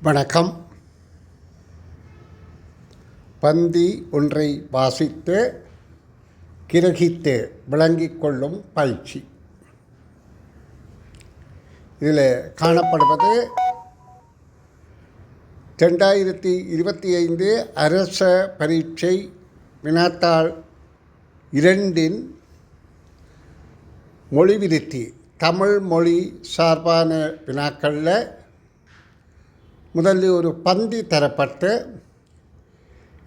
வணக்கம். பந்தி ஒன்றை வாசித்து கிரகித்து விளங்கிக் கொள்ளும் பயிற்சி. இதில் காணப்படுவது 2025 அரச பரீட்சை வினாத்தாள் 2 மொழி விருத்தி தமிழ் மொழி சார்பான வினாக்களில் முதலில் ஒரு பந்தி தரப்பட்டு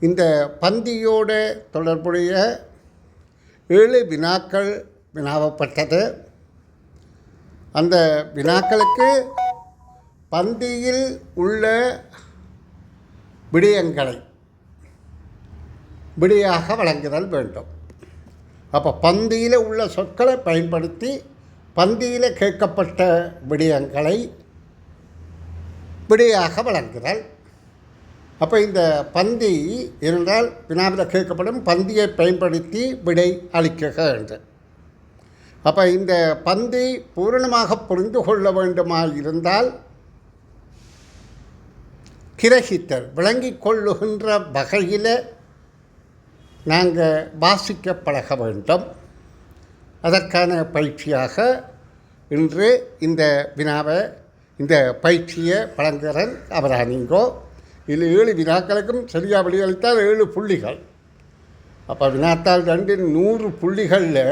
இந்த பந்தியோடு தொடர்புடைய 7 வினாக்கள் வினாவப்பட்டது. அந்த வினாக்களுக்கு பந்தியில் உள்ள விடயங்களை விடையாக வழங்குதல் வேண்டும். அப்போ பந்தியில் உள்ள சொற்களை பயன்படுத்தி பந்தியில் கேட்கப்பட்ட விடயங்களை விடையாக வழங்குதல். அப்போ இந்த பந்தி என்றால் வினாவில் கேட்கப்படும் பந்தியை பயன்படுத்தி விடை அளிக்க என்று. அப்போ இந்த பந்தி பூரணமாக புரிந்து கொள்ள வேண்டுமாக இருந்தால் கிரகித்தல் விளங்கிக் கொள்ளுகின்ற வகையில் நாங்கள் வாசிக்க பழக வேண்டும். அதற்கான பயிற்சியாக இன்று இந்த வினாவை இந்த பயிற்சியை வழங்குகிறேன். அவரானீங்கோ இதில் 7 வினாக்களுக்கும் சரியாக விடையளித்தால் 7 புள்ளிகள். அப்போ வினாத்தாள் 2 100 புள்ளிகளில்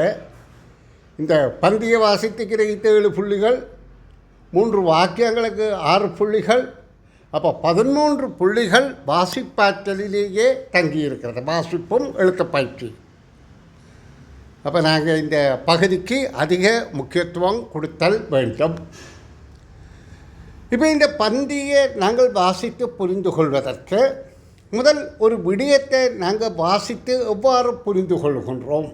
இந்த பந்தியை வாசித்து கிரகித்த 7 புள்ளிகள், 3 வாக்கியங்களுக்கு 6 புள்ளிகள். அப்போ 13 புள்ளிகள் வாசிப்பாற்றலிலேயே தங்கியிருக்கிறது. வாசிப்பும் எழுத்து பயிற்சி. அப்போ நாங்கள் இந்த பகுதிக்கு அதிக முக்கியத்துவம் கொடுத்தல் வேண்டும். இப்போ இந்த பந்தியை நாங்கள் வாசித்து புரிந்து கொள்வதற்கு முதல் ஒரு விடயத்தை நாங்கள் வாசித்து எவ்வாறு புரிந்து கொள்கின்றோம்,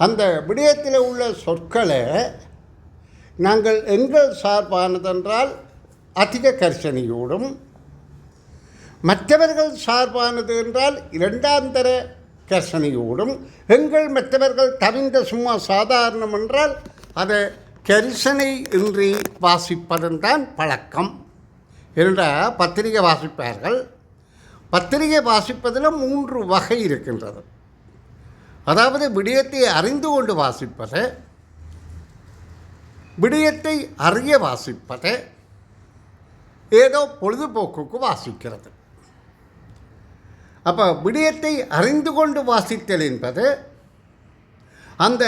அந்த விடயத்தில் உள்ள சொற்களை நாங்கள் எங்கள் சார்பானதென்றால் அதிக கரிசனையோடும், மற்றவர்கள் சார்பானது என்றால் 2ஆம் தர கரிசனையோடும், எங்கள் மற்றவர்கள் தவிர்ந்த சும்மா சாதாரணம் என்றால் அதை கரிசனை இன்றி வாசிப்பதுதான் பழக்கம். என்றால் பத்திரிகை வாசிப்பார்கள். பத்திரிகை வாசிப்பதில் 3 வகை இருக்கின்றது. அதாவது விடயத்தை அறிந்து கொண்டு வாசிப்பது, விடயத்தை அறிய வாசிப்பது, ஏதோ பொழுதுபோக்குக்கு வாசிக்கிறது. அப்போ விடயத்தை அறிந்து கொண்டு வாசித்தல் என்பது அந்த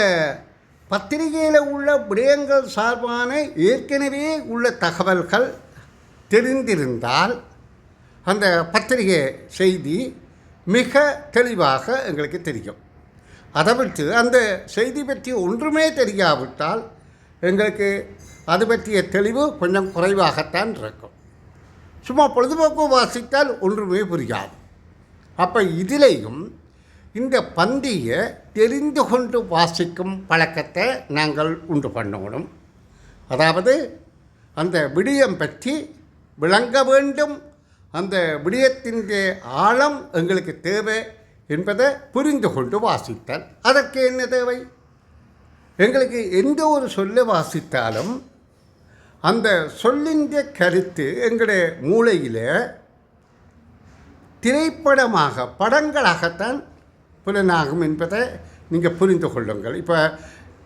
பத்திரிகையில் உள்ள விடயங்கள் சார்பான ஏற்கனவே உள்ள தகவல்கள் தெரிந்திருந்தால் அந்த பத்திரிகை செய்தி மிக தெளிவாக எங்களுக்கு தெரியும். அதை விட்டு அந்த செய்தி பற்றி ஒன்றுமே தெரியாவிட்டால் எங்களுக்கு அது பற்றிய தெளிவு கொஞ்சம் குறைவாகத்தான் இருக்கும். சும்மா பொழுதுபோக்கு வாசித்தால் ஒன்றுமே புரியாது. அப்போ இதிலேயும் இந்த பந்தியை தெரிந்து கொண்டு வாசிக்கும் பழக்கத்தை நாங்கள் உண்டு பண்ணணும். அதாவது அந்த விடயம் பற்றி விளங்க வேண்டும், அந்த விடயத்தின் ஆழம் எங்களுக்கு தேவை என்பதை புரிந்து கொண்டு வாசித்தல். அதற்கு என்ன தேவை? எங்களுக்கு எந்த ஒரு சொல்லை வாசித்தாலும் அந்த சொல்லின் கருத்து எங்களுடைய மூளையில் திரைப்படமாக படங்களாகத்தான் புலனாகும் என்பதை நீங்கள் புரிந்து கொள்ளுங்கள். இப்போ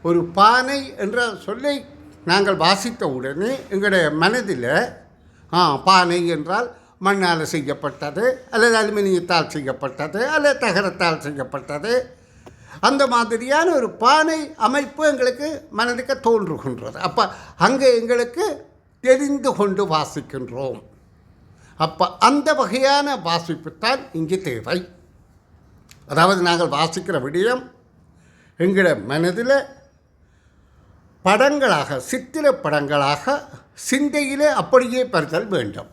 ஒரு பானை என்ற சொல்லை நாங்கள் வாசித்த உடனே எங்களுடைய மனதில் பானை என்றால் மண்ணால் செய்யப்பட்டது, அல்லது அலுமினியத்தால் செய்யப்பட்டது, அல்லது தகரத்தால் செய்யப்பட்டது, அந்த மாதிரியான ஒரு பானை அமைப்பு எங்களுக்கு மனதுக்கு தோன்றுகின்றது. அப்போ அங்கே எங்களுக்கு தெரிந்து கொண்டு வாசிக்கின்றோம். அப்போ அந்த வகையான வாசிப்புத்தான் இங்கே தேவை. அதாவது நாங்கள் வாசிக்கிற விடயம் எங்களோட மனதில் படங்களாக, சித்திர படங்களாக சிந்தையிலே அப்படியே பெறுதல் வேண்டும்.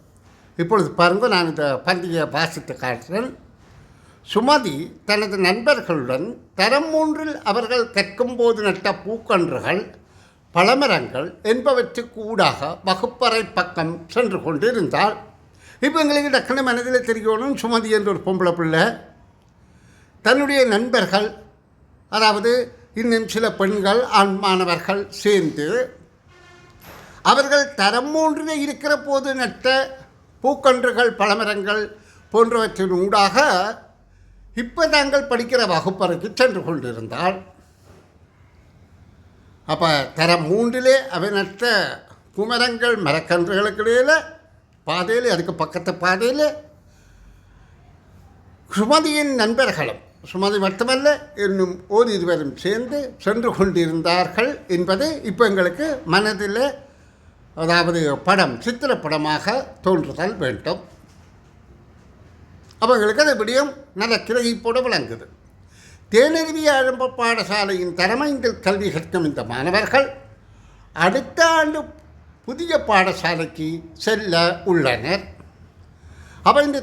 இப்பொழுது பாருங்கள், நான் இந்த பந்தியை வாசித்து காட்டுறேன். சுமதி தனது நண்பர்களுடன் தரம் 3 அவர்கள் கற்கும்போது நட்ட பூக்கன்றுகள், பழமரங்கள் என்பவற்றுக்கு ஊடாக வகுப்பறை பக்கம் சென்று கொண்டிருந்தாள். இப்போ எங்களுக்கு டக்குனு மனதில் தெரியணும், சுமதி என்ற ஒரு பொம்பளை பிள்ளை தன்னுடைய நண்பர்கள், அதாவது இன்னும் சில பெண்கள் ஆண் மாணவர்கள் சேர்ந்து அவர்கள் தரம் 3 இருக்கிற போது நட்ட பூக்கன்றுகள் பழமரங்கள் போன்றவற்றின் ஊடாக இப்போ தாங்கள் படிக்கிற வகுப்பறைக்கு சென்று கொண்டிருந்தாள். அப்போ தரம் 3 அவை நட்ட பூமரங்கள் மரக்கன்றுகளுக்கு இடையில் பாதையில், அதுக்கு பக்கத்து பாதையில் சுமதியின் நண்பர்களும், சுமதி மட்டுமல்ல இன்னும் ஓரிருவரும் சேர்ந்து சென்று கொண்டிருந்தார்கள் என்பது இப்போ எங்களுக்கு மனதில், அதாவது படம், சித்திரப்படமாக தோன்றுதல் வேண்டும். அவங்களுக்கு அது விடியும் நல்ல கிரகிப்போடு விளங்குது. தேனருவி ஆரம்ப பாடசாலையின் தரமைந்தில் கல்வி கற்கும் இந்த மாணவர்கள் அடுத்த ஆண்டு புதிய பாடசாலைக்கு செல்ல உள்ளனர். அப்போ இந்த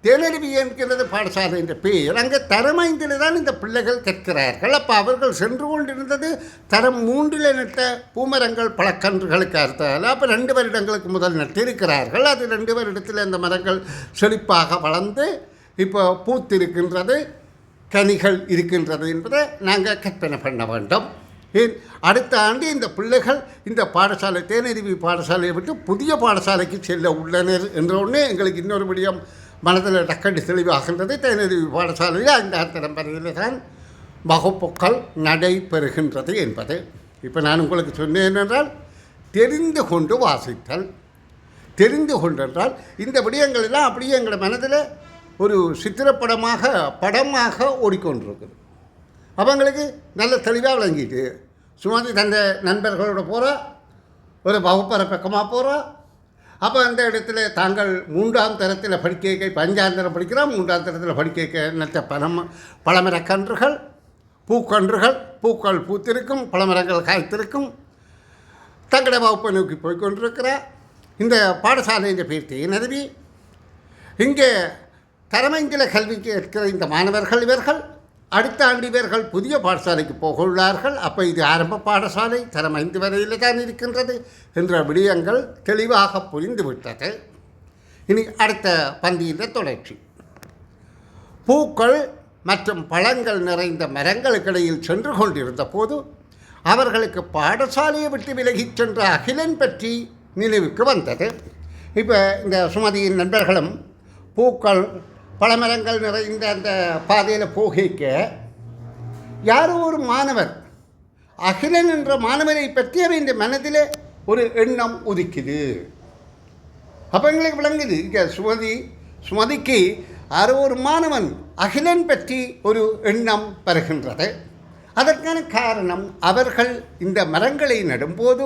தேனருவி என்கிறது பாடசாலை என்ற பெயர். அங்கே தரம் 5 தான் இந்த பிள்ளைகள் கற்கிறார்கள். அப்போ அவர்கள் சென்று கொண்டிருந்தது தரம் 3 நட்ட பூமரங்கள் பழக்கன்றுகளுக்கு அர்த்தம். அப்போ 2 வருடங்களுக்கு முதல் நட்டிருக்கிறார்கள். அது 2 வருடத்தில் அந்த மரங்கள் செழிப்பாக வளர்ந்து இப்போ பூத்திருக்கின்றது, கனிகள் இருக்கின்றது என்பதை நாங்கள் கற்பனை பண்ண வேண்டும். ஏன் அடுத்த ஆண்டு இந்த பிள்ளைகள் இந்த பாடசாலை, தேனருவி பாடசாலையை விட்டு புதிய பாடசாலைக்கு செல்ல உள்ளனர் என்ற ஒன்று எங்களுக்கு இன்னொரு விடயம் மனதில் டக்கண்டு தெளிவாகின்றது. தேனருவி பாடசாலையில் 5ஆம் தரம் வரையில் தான் வகுப்புகள் நடைபெறுகின்றது என்பது. இப்போ நான் உங்களுக்கு சொன்னேன் என்றால் தெரிந்து கொண்டு வாசித்தல். தெரிந்து கொண்டென்றால் இந்த விடயங்களெல்லாம் அப்படியே எங்களை மனதில் ஒரு சித்திரப்படமாக, படமாக ஓடிக்கொண்டிருக்குது. அவங்களுக்கு நல்ல தெளிவாக விளங்கிட்டு சுமதி தந்த நண்பர்களோட போகிறா, ஒரு வகுப்பறை பக்கமாக போகிறா. அப்போ அந்த இடத்துல தாங்கள் 3ஆம் தரத்தில் படிக்க, இப்போ 5ஆம் தரம் படிக்கிறோம், 3ஆம் தரத்தில் படிக்க நட்ட பழமரக்கன்றுகள், பூக்கன்றுகள், பூக்கள் பூத்திருக்கும், பழமரங்கள் காய்த்திருக்கும், தங்கட வகுப்பை நோக்கி போய்கொண்டிருக்கிறார். இந்த பாடசாலையின் பேர் தேனருவி. இங்கே தரமைந்தில கல்விக்கு இருக்கிற இந்த மாணவர்கள் இவர்கள் அடுத்த ஆண்டு இவர்கள் புதிய பாடசாலைக்கு போக உள்ளார்கள். அப்போ இது ஆரம்ப பாடசாலை தரம் 5 வரையில் தான் இருக்கின்றது என்ற விடயங்கள் தெளிவாக புரிந்துவிட்டது. இனி அடுத்த பந்தியின் தொடர்ச்சி. பூக்கள் மற்றும் பழங்கள் நிறைந்த மரங்களுக்கிடையில் சென்று கொண்டிருந்த போது அவர்களுக்கு பாடசாலையை விட்டு விலகிச் சென்ற அகிலன் பற்றி நினைவுக்கு வந்தது. இப்போ இந்த சுமதியின் நண்பர்களும் பூக்கள் பழமரங்கள் நிறைந்த அந்த பாதையில் போகிக்க யாரோ ஒரு மாணவர், அகிலன் என்ற மாணவரை பற்றி அவன் இந்த மனதில் ஒரு எண்ணம் உதிக்குது. அப்போ எங்களுக்கு விளங்குது, இங்கே சுமதிக்கு யாரோ ஒரு மாணவன் அகிலன் பற்றி ஒரு எண்ணம் வருகின்றது. அதற்கான காரணம் அவர்கள் இந்த மரங்களை நடும்போது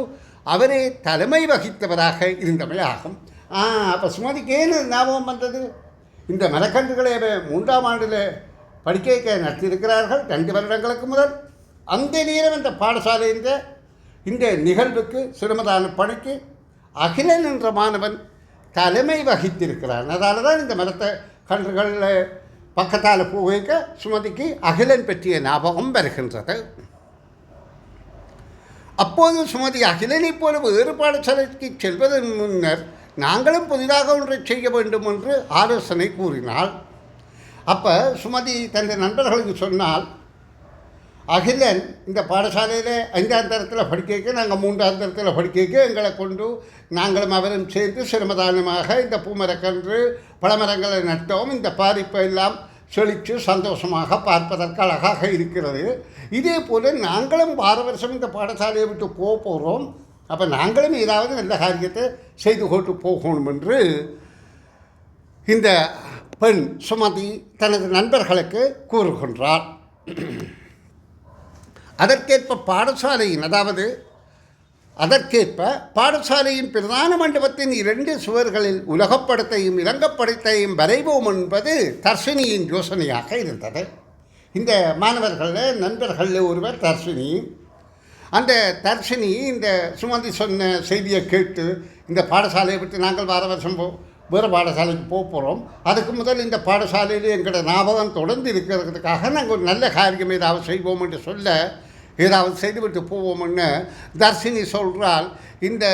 அவரே தலைமை வகித்தவராக இருந்தமை ஆகும். அப்போ சுமதிக்கு ஏன்னு ஞாபகம் வந்தது? இந்த மரக்கன்றுகளை 3ஆம் ஆண்டில் படிக்க நடத்தியிருக்கிறார்கள் 2 வருடங்களுக்கு முதல். அந்த நேரம் இந்த பாடசாலை இந்த நிகழ்வுக்கு சிரமதான பணிக்கு அகிலன் என்ற மாணவன் தலைமை வகித்திருக்கிறான். அதனால தான் இந்த மரத்தை கன்றுகளில் பக்கத்தால் போக சுமதிக்கு அகிலன் பற்றிய ஞாபகம் வருகின்றது. அப்போது சுமதி அகிலனை போல வேறு பாடசாலைக்கு செல்வதன் முன்னர் நாங்களும் புதிதாக ஒன்றை செய்ய வேண்டும் என்று ஆலோசனை கூறினாள். அப்போ சுமதி தன் நண்பர்களுக்கு சொன்னால், அகிலன் இந்த பாடசாலையில் 5ஆம் தரத்தில் படிக்க, நாங்கள் 3ஆம் தரத்தில் படிக்க எங்களை கொண்டு நாங்களும் அவரும் சேர்ந்து சிரமதானமாக இந்த பூமரக்கன்று பழமரங்களை நட்டோம். இந்த பாதிப்பை எல்லாம் செழித்து சந்தோஷமாக பார்ப்பதற்கு அழகாக இருக்கிறது. இதே போல் நாங்களும் வார வருஷம் இந்த பாடசாலையை விட்டு போகிறோம். அப்போ நாங்களும் ஏதாவது நல்ல காரியத்தை செய்து கொண்டு போகணும் என்று இந்த பெண் சுமதி தனது நண்பர்களுக்கு கூறுகின்றார். அதற்கேற்ப பாடசாலையின் பிரதான மண்டபத்தின் 2 சுவர்களில் உலகப்படத்தையும் இலங்கப்படத்தையும் வரைவோம் என்பது தர்ஷினியின் யோசனையாக இருந்தது. இந்த மாணவர்களில் நண்பர்களில் ஒருவர் தர்ஷினி. அந்த தர்ஷினி இந்த சுமதி சொன்ன செய்தியை கேட்டு இந்த பாடசாலையை விட்டு நாங்கள் வார வருஷம் வேறு பாடசாலைக்கு போகிறோம், அதுக்கு முதல் இந்த பாடசாலையில் எங்களோட ஞாபகம் தொடர்ந்து இருக்கிறதுக்காக நாங்கள் ஒரு நல்ல காரியம் ஏதாவது செய்வோம் என்று சொல்ல, ஏதாவது செய்துவிட்டு போவோம்னு தர்ஷினி சொல்கிறால். இந்த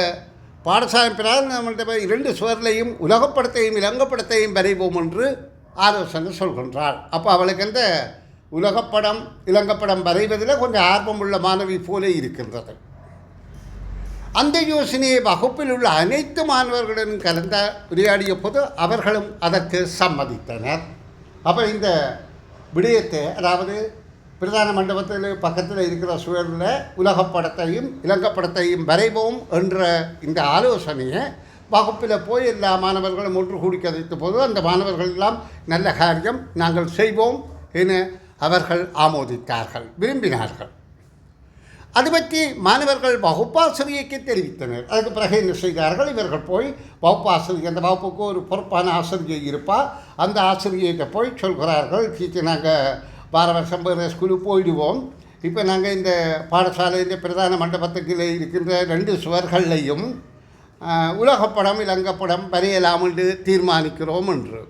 பாடசாலை பிரதான மண்டபம் 2 சுவர்லையும் உலகப்படத்தையும் இலங்கப்படத்தையும் வரைவோம் என்று ஆலோசனை சொல்கின்றாள். அப்போ அவளுக்கு அந்த உலகப்படம் இலங்கப்படம் வரைவதில் கொஞ்சம் ஆர்வமுள்ள மாணவி போல இருக்கின்றது. அந்த யோசனையை வகுப்பில் உள்ள அனைத்து மாணவர்களுடன் கலந்த உரையாடிய போது அவர்களும் அதற்கு சம்மதித்தனர். அப்போ இந்த விடயத்தை, அதாவது பிரதான மண்டபத்தில் பக்கத்தில் இருக்கிற சுவரில் உலகப்படத்தையும் இலங்கைப்படத்தையும் வரைவோம் என்ற இந்த ஆலோசனையை வகுப்பில் போய் எல்லா மாணவர்களும் ஒன்று கூடி கதைத்த போது அந்த மாணவர்கள் எல்லாம் நல்ல காரியம், நாங்கள் செய்வோம் என அவர்கள் ஆமோதித்தார்கள், விரும்பினார்கள். அது பற்றி மாணவர்கள் வகுப்பாசிரியைக்கு தெரிவித்தனர். அதுக்கு பிறகு என்ன செய்தார்கள், இவர்கள் போய் வகுப்பாசிரியர், அந்த வகுப்புக்கு ஒரு பொறுப்பான ஆசிரியை இருப்பார், அந்த ஆசிரியர்கிட்ட போய் சொல்கிறார்கள், டீச்சர் நாங்கள் வார வருஷம் வேறு ஸ்கூலுக்கு போயிடுவோம், இப்போ நாங்கள் இந்த பாடசாலையில் பிரதான மண்டபத்துக்கு இருக்கின்ற 2 சுவர்களையும் உலகப்படம் இலங்கைப்படம் வரையலாம் என்று தீர்மானிக்கிறோம் என்று.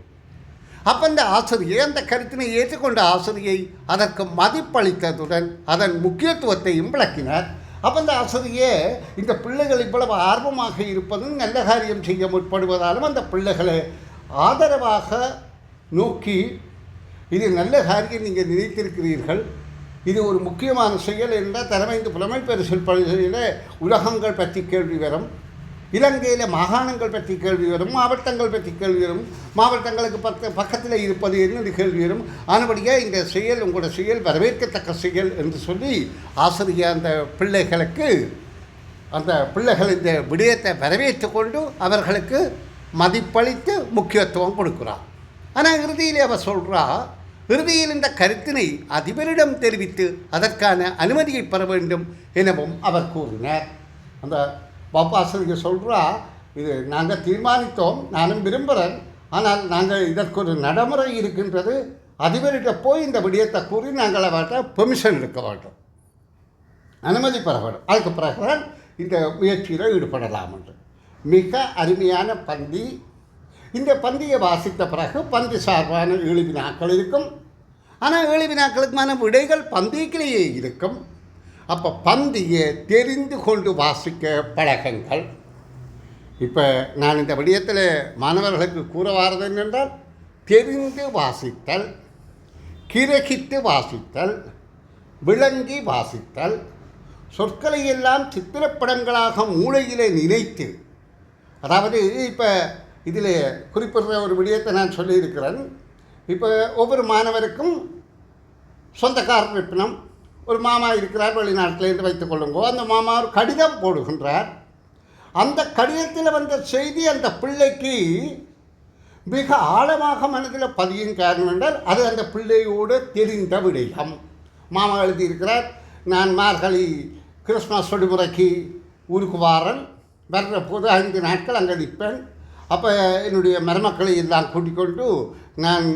அப்போ அந்த ஆசிரியை அந்த கருத்தினை ஏற்றுக்கொண்ட ஆசிரியை அதற்கு மதிப்பளித்ததுடன் அதன் முக்கியத்துவத்தையும் விளக்கினார். அப்போ அந்த ஆசிரியை இந்த பிள்ளைகள் இவ்வளவு ஆர்வமாக இருப்பதும் நல்ல காரியம் செய்ய முற்படுவதாலும் அந்த பிள்ளைகளை ஆதரவாக நோக்கி, இது நல்ல காரியம் நீங்கள் நினைத்திருக்கிறீர்கள், இது ஒரு முக்கியமான செயல் என்ற தலைமைந்து புலமை பரிசில் பள்ளியில் உலகங்கள் பற்றி கேள்வி வரும், இலங்கையில் மாகாணங்கள் பற்றி கேள்வி வரும், மாவட்டங்கள் பற்றி கேள்வி வரும், மாவட்டங்களுக்கு பக்கத்தில் இருப்பது என்ன கேள்வி வரும். ஆனபடியாக இந்த செயல் உங்களோட செயல் வரவேற்கத்தக்க செயல் என்று சொல்லி ஆசிரியர் அந்த பிள்ளைகள் இந்த விடயத்தை வரவேற்று கொண்டு அவர்களுக்கு மதிப்பளித்து முக்கியத்துவம் கொடுக்குறார். ஆனால் இறுதியில் அவர் சொல்கிறா, இறுதியில் இந்த கருத்தினை அதிபரிடம் தெரிவித்து அதற்கான அனுமதியை பெற வேண்டும் எனவும் அவர் கூறினார். அந்த வகுப்பாசிரியர் சொல்கிறா, இது நாங்கள் தீர்மானித்தோம், நானும் விரும்புகிறேன், ஆனால் நாங்கள் இதற்கு ஒரு நடைமுறை இருக்கின்றது, அதிபர்கிட்ட போய் இந்த விடயத்தை கூறி நாங்கள் அவர்கிட்ட பெர்மிஷன் எடுக்க வேண்டும், அனுமதி பெற வேண்டும், அதுக்கு பிறகுதான் இந்த முயற்சியில் ஈடுபடலாம் என்று. மிக அருமையான பந்தி. இந்த பந்தியை வாசித்த பிறகு பந்தி சார்பான 7 வினாக்கள் இருக்கும். ஆனால் 7 வினாக்களுக்குமான விடைகள் பந்தியிலேயே இருக்கும். அப்போ பந்தியை தெரிந்து கொண்டு வாசிக்க பழகுங்கள். இப்போ நான் இந்த விடயத்தில் மாணவர்களுக்கு கூற வாரது என்னென்றால், தெரிந்து வாசித்தல், கிரகித்து வாசித்தல், விளங்கி வாசித்தல், சொற்களை எல்லாம் சித்திரப்படங்களாக மூளையிலே நினைத்து, அதாவது இப்போ இதில் குறிப்பிடுற ஒரு விடயத்தை நான் சொல்லியிருக்கிறேன். இப்போ ஒவ்வொரு மாணவருக்கும் சொந்தக்காரர் இருப்பினும் ஒரு மாமா இருக்கிறார் வெளிநாட்டிலேருந்து வைத்துக் கொள்ளுங்கோ, அந்த மாமா ஒரு கடிதம் போடுகின்றார். அந்த கடிதத்தில் வந்த செய்தி அந்த பிள்ளைக்கு மிக ஆழமாக மனதில் பதியும். காரணம் என்றால் அது அந்த பிள்ளையோடு தெரிந்த விடயம். மாமா எழுதியிருக்கிறார், நான் மார்கழி கிறிஸ்மஸ் விடுமுறைக்கு ஊருக்கு வாரன், வர்ற போது 5 நாட்கள் அங்கே நிற்பேன், அப்போ என்னுடைய மருமக்களை எல்லாம் கூட்டிக்கொண்டு நான்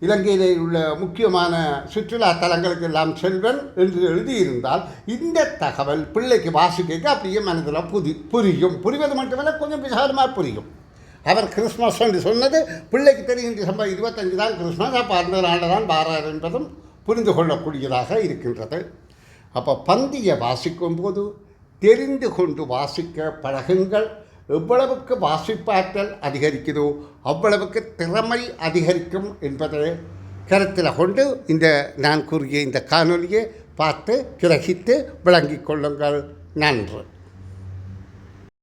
இலங்கையில் உள்ள முக்கியமான சுற்றுலா தலங்களுக்கு எல்லாம் செல்வன் என்று எழுதியிருந்தால் இந்த தகவல் பிள்ளைக்கு வாசிக்க அப்படியே மனதில் புரிவது மட்டுமல்ல, கொஞ்சம் விசாரமாக புரியும். அவர் கிறிஸ்மஸ் என்று சொன்னது பிள்ளைக்கு தெரியும், டிசம்பர் 25 தான் கிறிஸ்மஸ், அப்போ அந்த நாளில் தான் வாரார் என்பதும் புரிந்து கொள்ளக்கூடியதாக இருக்கின்றது. அப்போ பந்தியை வாசிக்கும் போது தெரிந்து கொண்டு வாசிக்க பழகுங்கள். எவ்வளவுக்கு வாசிப்பாற்றல் அதிகரிக்குதோ அவ்வளவுக்கு திறமை அதிகரிக்கும் என்பதை கருத்தில் கொண்டு நான் கூறிய இந்த காணொலியை பார்த்து கிரகித்து விளங்கிக் கொள்ளுங்கள். நன்று.